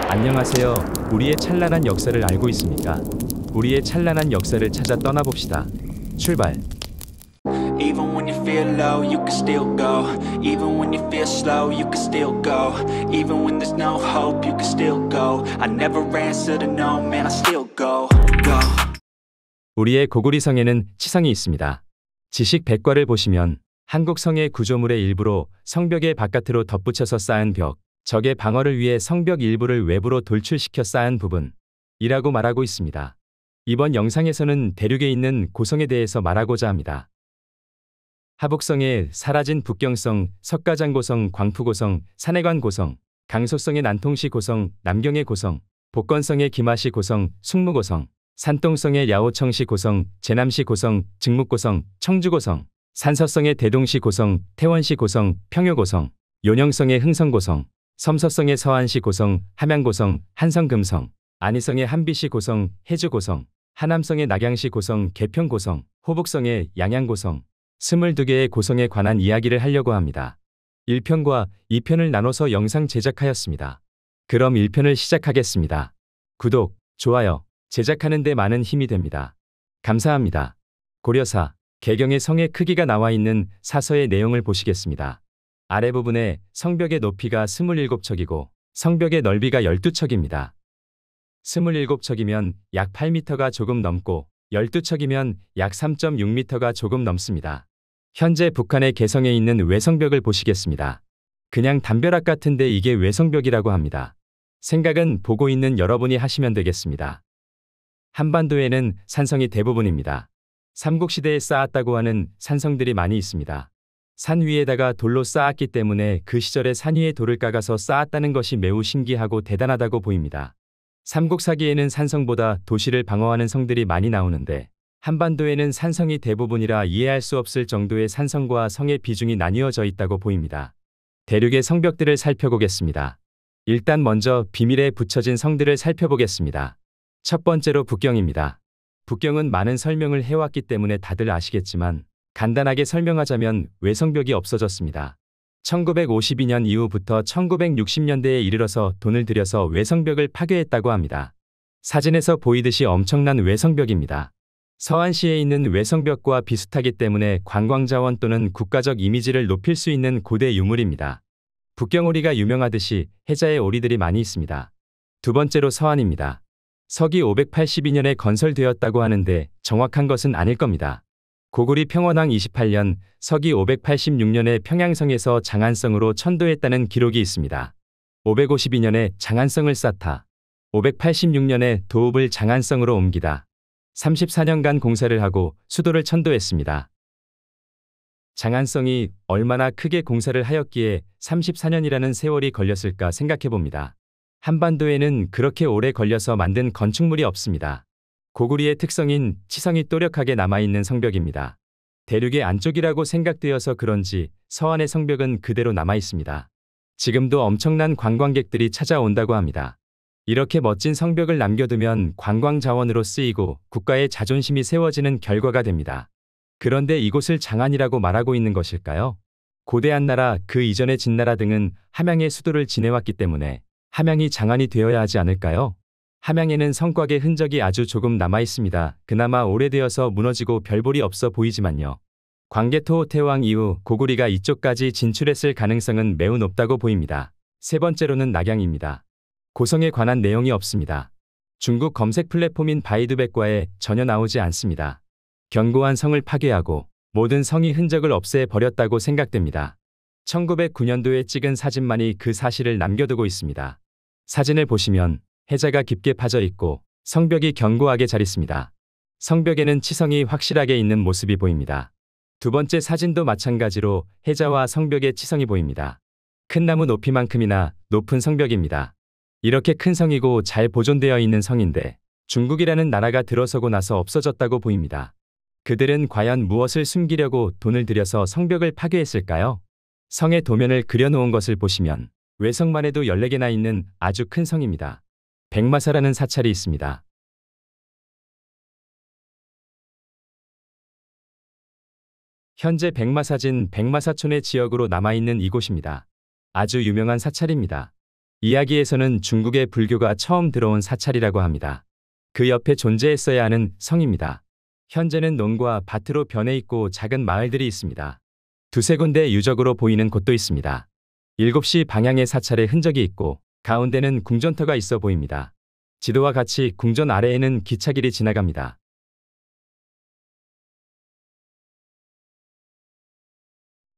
안녕하세요. 우리의 찬란한 역사를 알고 있습니까? 우리의 찬란한 역사를 찾아 떠나봅시다. 출발. Even when you feel low, you can still go. Even when you feel slow, you can still go. Even when there's no hope, you can still go. I never answer to no, man, I still go. 우리의 고구리 성에는 치성이 있습니다. 지식 백과를 보시면 한국 성의 구조물의 일부로 성벽의 바깥으로 덧붙여서 쌓은 벽, 적의 방어를 위해 성벽 일부를 외부로 돌출시켜 쌓은 부분이라고 말하고 있습니다. 이번 영상에서는 대륙에 있는 고성에 대해서 말하고자 합니다. 하북성의 사라진 북경성, 석가장고성, 광푸고성, 산해관 고성, 강소성의 난통시 고성, 남경의 고성, 복건성의 김하시 고성, 숙무고성, 산동성의 야오청시 고성, 제남시 고성, 증묵고성, 청주고성, 산서성의 대동시 고성, 태원시 고성, 평효고성, 요령성의 흥성고성, 섬서성의 서안시 고성, 함양고성, 한성금성, 안희성의 한비시 고성, 해주고성, 하남성의 낙양시 고성, 개평고성, 호북성의 양양고성, 22개의 고성에 관한 이야기를 하려고 합니다. 1편과 2편을 나눠서 영상 제작하였습니다. 그럼 1편을 시작하겠습니다. 구독, 좋아요, 제작하는 데 많은 힘이 됩니다. 감사합니다. 고려사, 개경의 성의 크기가 나와 있는 사서의 내용을 보시겠습니다. 아래 부분에 성벽의 높이가 27척이고 성벽의 넓이가 12척입니다. 27척이면 약 8m가 조금 넘고 12척이면 약 3.6m가 조금 넘습니다. 현재 북한의 개성에 있는 외성벽을 보시겠습니다. 그냥 담벼락 같은데 이게 외성벽이라고 합니다. 생각은 보고 있는 여러분이 하시면 되겠습니다. 한반도에는 산성이 대부분입니다. 삼국시대에 쌓았다고 하는 산성들이 많이 있습니다. 산 위에다가 돌로 쌓았기 때문에 그 시절에 산 위에 돌을 깎아서 쌓았다는 것이 매우 신기하고 대단하다고 보입니다. 삼국사기에는 산성보다 도시를 방어하는 성들이 많이 나오는데 한반도에는 산성이 대부분이라 이해할 수 없을 정도의 산성과 성의 비중이 나뉘어져 있다고 보입니다. 대륙의 성벽들을 살펴보겠습니다. 일단 먼저 비밀에 붙여진 성들을 살펴보겠습니다. 첫 번째로 북경입니다. 북경은 많은 설명을 해왔기 때문에 다들 아시겠지만 간단하게 설명하자면 외성벽이 없어졌습니다. 1952년 이후부터 1960년대에 이르러서 돈을 들여서 외성벽을 파괴했다고 합니다. 사진에서 보이듯이 엄청난 외성벽입니다. 서안시에 있는 외성벽과 비슷하기 때문에 관광자원 또는 국가적 이미지를 높일 수 있는 고대 유물입니다. 북경오리가 유명하듯이 해자의 오리들이 많이 있습니다. 두 번째로 서안입니다. 서기 582년에 건설되었다고 하는데 정확한 것은 아닐 겁니다. 고구리 평원왕 28년, 서기 586년에 평양성에서 장안성으로 천도했다는 기록이 있습니다. 552년에 장안성을 쌓다. 586년에 도읍을 장안성으로 옮기다. 34년간 공사를 하고 수도를 천도했습니다. 장안성이 얼마나 크게 공사를 하였기에 34년이라는 세월이 걸렸을까 생각해봅니다. 한반도에는 그렇게 오래 걸려서 만든 건축물이 없습니다. 고구리의 특성인 치성이 또렷하게 남아있는 성벽입니다. 대륙의 안쪽이라고 생각되어서 그런지 서안의 성벽은 그대로 남아있습니다. 지금도 엄청난 관광객들이 찾아온다고 합니다. 이렇게 멋진 성벽을 남겨두면 관광자원으로 쓰이고 국가의 자존심이 세워지는 결과가 됩니다. 그런데 이곳을 장안이라고 말하고 있는 것일까요? 고대한 나라 그 이전의 진나라 등은 함양의 수도를 지내왔기 때문에 함양이 장안이 되어야 하지 않을까요? 함양에는 성곽의 흔적이 아주 조금 남아있습니다. 그나마 오래되어서 무너지고 별볼이 없어 보이지만요. 광개토 태왕 이후 고구리가 이쪽까지 진출했을 가능성은 매우 높다고 보입니다. 세 번째로는 낙양입니다. 고성에 관한 내용이 없습니다. 중국 검색 플랫폼인 바이두백과에 전혀 나오지 않습니다. 견고한 성을 파괴하고 모든 성의 흔적을 없애버렸다고 생각됩니다. 1909년도에 찍은 사진만이 그 사실을 남겨두고 있습니다. 사진을 보시면 해자가 깊게 파져 있고 성벽이 견고하게 잘 있습니다. 성벽에는 치성이 확실하게 있는 모습이 보입니다. 두 번째 사진도 마찬가지로 해자와 성벽의 치성이 보입니다. 큰 나무 높이만큼이나 높은 성벽입니다. 이렇게 큰 성이고 잘 보존되어 있는 성인데 중국이라는 나라가 들어서고 나서 없어졌다고 보입니다. 그들은 과연 무엇을 숨기려고 돈을 들여서 성벽을 파괴했을까요? 성의 도면을 그려놓은 것을 보시면 외성만 해도 14개나 있는 아주 큰 성입니다. 백마사라는 사찰이 있습니다. 현재 백마사진 백마사촌의 지역으로 남아있는 이곳입니다. 아주 유명한 사찰입니다. 이야기에서는 중국의 불교가 처음 들어온 사찰이라고 합니다. 그 옆에 존재했어야 하는 성입니다. 현재는 논과 밭으로 변해 있고 작은 마을들이 있습니다. 두세 군데 유적으로 보이는 곳도 있습니다. 7시 방향의 사찰의 흔적이 있고 가운데는 궁전터가 있어 보입니다. 지도와 같이 궁전 아래에는 기차길이 지나갑니다.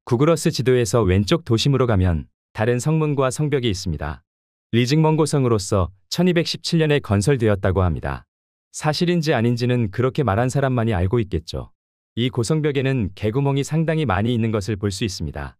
구글어스 지도에서 왼쪽 도심으로 가면 다른 성문과 성벽이 있습니다. 리징먼고성으로서 1217년에 건설되었다고 합니다. 사실인지 아닌지는 그렇게 말한 사람만이 알고 있겠죠. 이 고성벽에는 개구멍이 상당히 많이 있는 것을 볼 수 있습니다.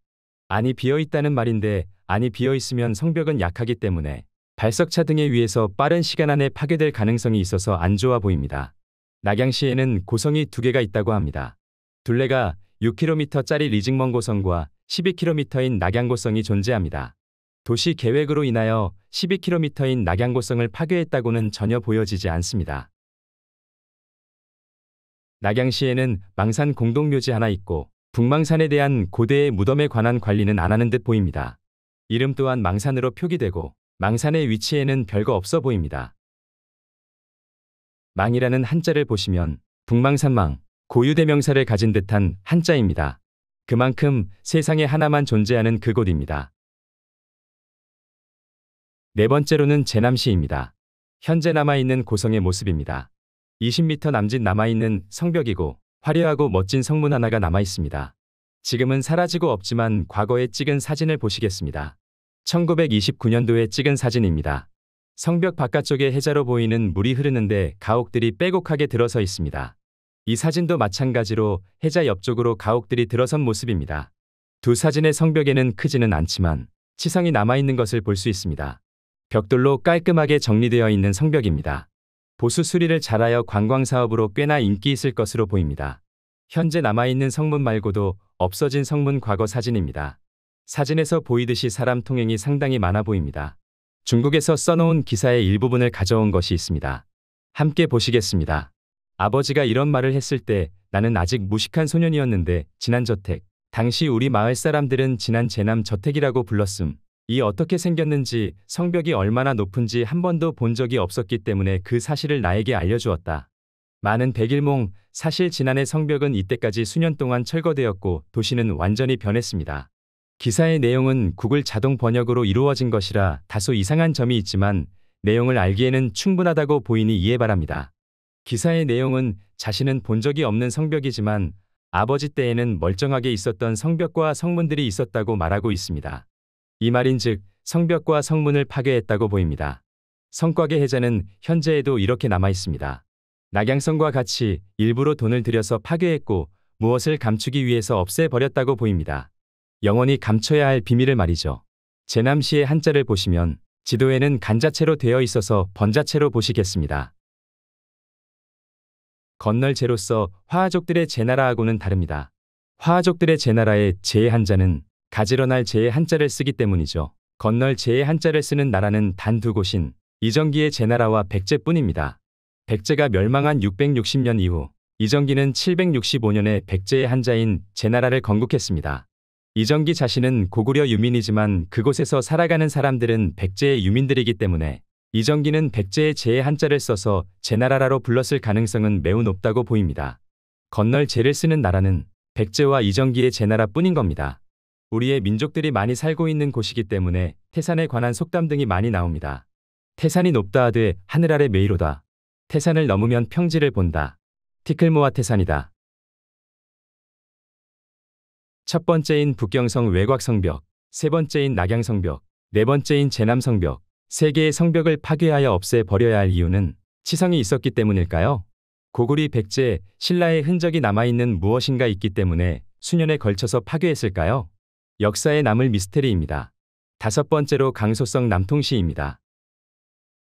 안이 비어있다는 말인데 안이 비어있으면 성벽은 약하기 때문에 발석차 등에 의해서 빠른 시간 안에 파괴될 가능성이 있어서 안 좋아 보입니다. 낙양시에는 고성이 2개가 있다고 합니다. 둘레가 6km짜리 리징먼고성과 12km인 낙양고성이 존재합니다. 도시 계획으로 인하여 12km인 낙양고성을 파괴했다고는 전혀 보여지지 않습니다. 낙양시에는 망산 공동묘지 하나 있고 북망산에 대한 고대의 무덤에 관한 관리는 안 하는 듯 보입니다. 이름 또한 망산으로 표기되고 망산의 위치에는 별거 없어 보입니다. 망이라는 한자를 보시면 북망산망, 고유대명사를 가진 듯한 한자입니다. 그만큼 세상에 하나만 존재하는 그곳입니다. 네 번째로는 제남시입니다. 현재 남아있는 고성의 모습입니다. 20m 남짓 남아있는 성벽이고 화려하고 멋진 성문 하나가 남아있습니다. 지금은 사라지고 없지만 과거에 찍은 사진을 보시겠습니다. 1929년도에 찍은 사진입니다. 성벽 바깥쪽에 해자로 보이는 물이 흐르는데 가옥들이 빼곡하게 들어서 있습니다. 이 사진도 마찬가지로 해자 옆쪽으로 가옥들이 들어선 모습입니다. 두 사진의 성벽에는 크지는 않지만 치성이 남아있는 것을 볼 수 있습니다. 벽돌로 깔끔하게 정리되어 있는 성벽입니다. 보수 수리를 잘하여 관광사업으로 꽤나 인기 있을 것으로 보입니다. 현재 남아있는 성문 말고도 없어진 성문 과거 사진입니다. 사진에서 보이듯이 사람 통행이 상당히 많아 보입니다. 중국에서 써놓은 기사의 일부분을 가져온 것이 있습니다. 함께 보시겠습니다. 아버지가 이런 말을 했을 때 나는 아직 무식한 소년이었는데 진안저택, 당시 우리 마을 사람들은 진안 제남저택이라고 불렀음. 이 어떻게 생겼는지 성벽이 얼마나 높은지 한 번도 본 적이 없었기 때문에 그 사실을 나에게 알려주었다. 많은 백일몽, 사실 진안의 성벽은 이때까지 수년 동안 철거되었고 도시는 완전히 변했습니다. 기사의 내용은 구글 자동 번역으로 이루어진 것이라 다소 이상한 점이 있지만 내용을 알기에는 충분하다고 보이니 이해 바랍니다. 기사의 내용은 자신은 본 적이 없는 성벽이지만 아버지 때에는 멀쩡하게 있었던 성벽과 성문들이 있었다고 말하고 있습니다. 이 말인즉 성벽과 성문을 파괴했다고 보입니다. 성곽의 해자는 현재에도 이렇게 남아 있습니다. 낙양성과 같이 일부러 돈을 들여서 파괴했고 무엇을 감추기 위해서 없애버렸다고 보입니다. 영원히 감춰야 할 비밀을 말이죠. 제남시의 한자를 보시면 지도에는 간자체로 되어 있어서 번자체로 보시겠습니다. 건널제로서 화하족들의 제나라하고는 다릅니다. 화하족들의 제나라의 제의 한자는 가지런할 제의 한자를 쓰기 때문이죠. 건널 제의 한자를 쓰는 나라는 단 두 곳인 이정기의 제나라와 백제뿐입니다. 백제가 멸망한 660년 이후 이정기는 765년에 백제의 한자인 제나라를 건국했습니다. 이정기 자신은 고구려 유민이지만 그곳에서 살아가는 사람들은 백제의 유민들이기 때문에 이정기는 백제의 제의 한자를 써서 제나라라로 불렀을 가능성은 매우 높다고 보입니다. 건널 제를 쓰는 나라는 백제와 이정기의 제나라뿐인 겁니다. 우리의 민족들이 많이 살고 있는 곳이기 때문에 태산에 관한 속담 등이 많이 나옵니다. 태산이 높다 하되 하늘 아래 메이로다. 태산을 넘으면 평지를 본다. 티클모아 태산이다. 첫 번째인 북경성 외곽성벽, 세 번째인 낙양성벽, 네 번째인 제남성벽, 세 개의 성벽을 파괴하여 없애버려야 할 이유는 치성이 있었기 때문일까요? 고구리 백제, 신라의 흔적이 남아있는 무엇인가 있기 때문에 수년에 걸쳐서 파괴했을까요? 역사에 남을 미스테리입니다. 다섯 번째로 강소성 남통시입니다.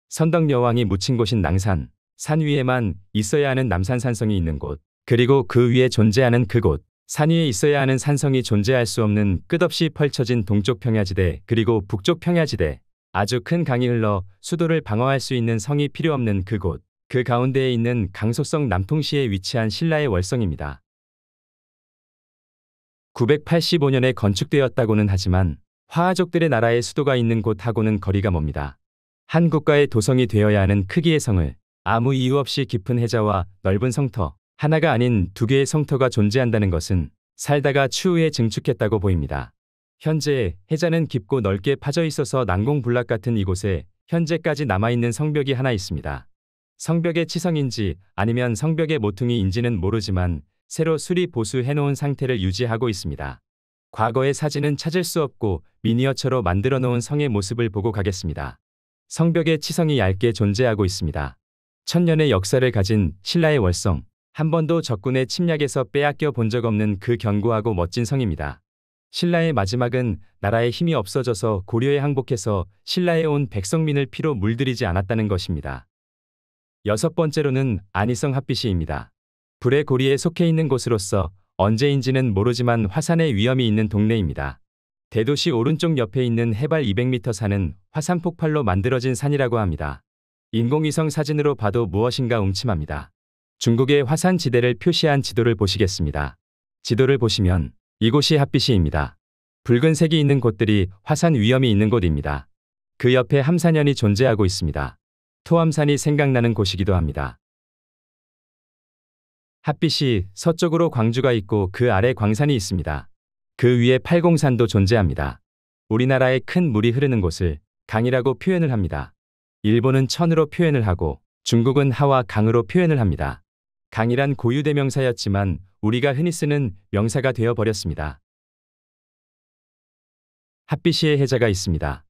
선덕여왕이 묻힌 곳인 낭산, 산 위에만 있어야 하는 남산산성이 있는 곳, 그리고 그 위에 존재하는 그곳, 산 위에 있어야 하는 산성이 존재할 수 없는 끝없이 펼쳐진 동쪽 평야지대 그리고 북쪽 평야지대, 아주 큰 강이 흘러 수도를 방어할 수 있는 성이 필요 없는 그곳, 그 가운데에 있는 강소성 남통시에 위치한 신라의 월성입니다. 985년에 건축되었다고는 하지만 화하족들의 나라의 수도가 있는 곳하고는 거리가 멉니다. 한 국가의 도성이 되어야 하는 크기의 성을 아무 이유 없이 깊은 해자와 넓은 성터, 하나가 아닌 두 개의 성터가 존재한다는 것은 살다가 추후에 증축했다고 보입니다. 현재 해자는 깊고 넓게 파져 있어서 난공불락 같은 이곳에 현재까지 남아있는 성벽이 하나 있습니다. 성벽의 치성인지 아니면 성벽의 모퉁이인지는 모르지만 새로 수리 보수해 놓은 상태를 유지하고 있습니다. 과거의 사진은 찾을 수 없고 미니어처로 만들어 놓은 성의 모습을 보고 가겠습니다. 성벽의 치성이 얇게 존재하고 있습니다. 천년의 역사를 가진 신라의 월성, 한 번도 적군의 침략에서 빼앗겨 본 적 없는 그 견고하고 멋진 성입니다. 신라의 마지막은 나라의 힘이 없어져서 고려에 항복해서 신라에 온 백성민을 피로 물들이지 않았다는 것입니다. 여섯 번째로는 안희성 핫비시입니다. 불의 고리에 속해 있는 곳으로서 언제인지는 모르지만 화산의 위험이 있는 동네입니다. 대도시 오른쪽 옆에 있는 해발 200m 산은 화산 폭발로 만들어진 산이라고 합니다. 인공위성 사진으로 봐도 무엇인가 음침합니다. 중국의 화산 지대를 표시한 지도를 보시겠습니다. 지도를 보시면 이곳이 핫비시입니다. 붉은색이 있는 곳들이 화산 위험이 있는 곳입니다. 그 옆에 함산연이 존재하고 있습니다. 토암산이 생각나는 곳이기도 합니다. 핫비시 서쪽으로 광주가 있고 그 아래 광산이 있습니다. 그 위에 팔공산도 존재합니다. 우리나라의 큰 물이 흐르는 곳을 강이라고 표현을 합니다. 일본은 천으로 표현을 하고 중국은 하와 강으로 표현을 합니다. 강이란 고유대명사였지만 우리가 흔히 쓰는 명사가 되어버렸습니다. 핫비시에 해자가 있습니다.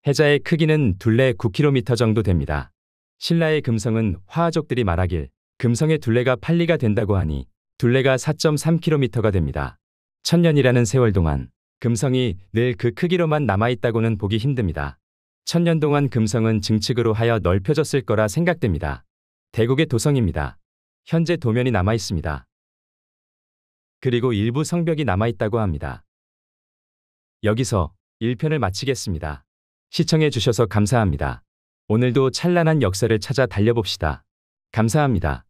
해자의 크기는 둘레 9km 정도 됩니다. 신라의 금성은 화하족들이 말하길 금성의 둘레가 8리가 된다고 하니 둘레가 4.3km가 됩니다. 천년이라는 세월 동안 금성이 늘 그 크기로만 남아있다고는 보기 힘듭니다. 천년 동안 금성은 증축으로 하여 넓혀졌을 거라 생각됩니다. 대국의 도성입니다. 현재 도면이 남아있습니다. 그리고 일부 성벽이 남아있다고 합니다. 여기서 1편을 마치겠습니다. 시청해 주셔서 감사합니다. 오늘도 찬란한 역사를 찾아 달려봅시다. 감사합니다.